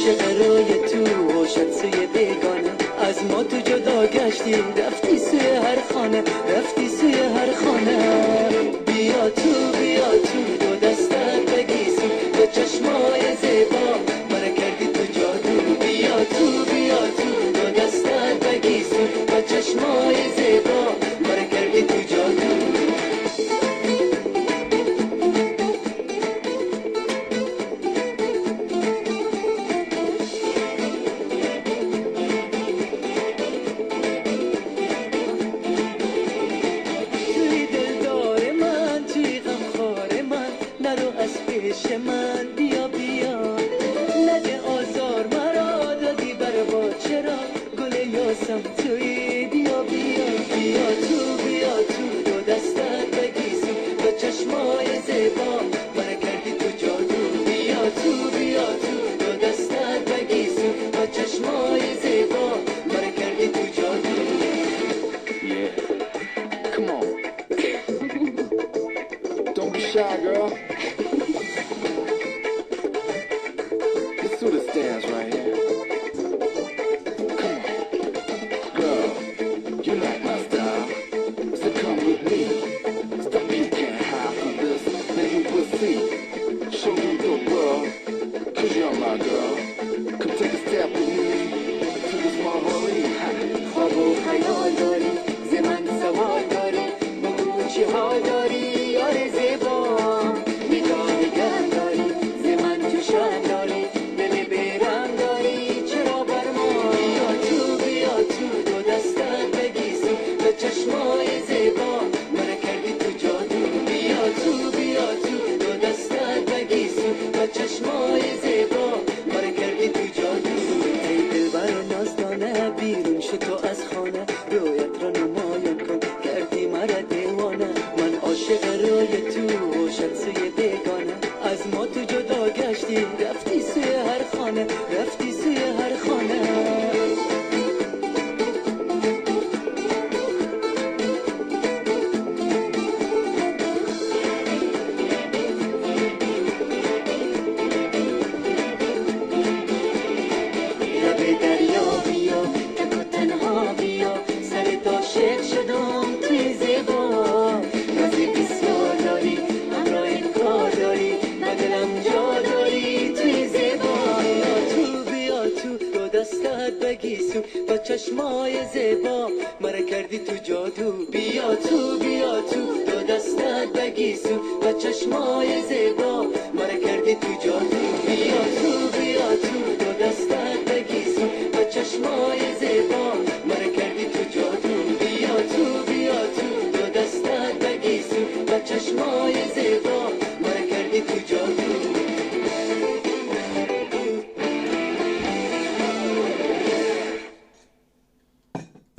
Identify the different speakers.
Speaker 1: عاشق روی تو و شد سوی بیگانه، از ما تو جدا گشتی رفتی سوی هر خانه، رفتی سوی هر خانه. بیا تو دو دستت بگیسو، دو چشمای زیبا مرا کردی تو جادو. بیا تو دو دستت بگیسو، دو چشمای زیبا مرا کردی تو جادو. پیش من بیا نده آزار مرا دادی بر با، چرا گل یاسم توی. بیا تو دو دستت بگیسو، دو چشمای زیبا مرا کردی تو جادو. بیا تو دو دستت بگیسو، دو چشمای زیبا مرا کردی تو جادو.
Speaker 2: Yeah, come on. Don't be shy, girl. Let's do this dance right here. Come on. Girl, you like my style, so come with me. Stop me, you can't hide from this, then you will see. Show you the world, cause you're my girl. Come take a step with me to this Marley.
Speaker 1: خواب و خیال داری، ز من سوال داری، بگو چی حال داری یار زیبا. نگاه داری، ز من تو شان داری، دل بیرم داری چرا بر ما. بیا تو دو دستت بگیسو، دو چشمای زیبا مرا کردی تو جادو. بیا تو دو دستت بگیسو، دو چشمای زیبا مرا کردی تو جادو. ای دلبر نازدانه بیرون شو تو از خانه، رویت را نمایان کن کردی مرا دیوانه. من عاشق روی تو و شد سوی بیگانه، از ما تو جدا گشتی رفتی سوی هر خانه، رفتی سوی هر خانه. لب دریا بیا تک و تنها بیا، سر عاشق شدم توی زیبا. رازی بسیار داری، همراه کار داری، و دلم جا داری توی زیبا. بیا تو دو دستت بگیسو، با چشمای زیبا مرا کردی تو جادو. بیا تو دو دستت بگیسو، با چشمای زیبا مرا کردی تو جادو. بیا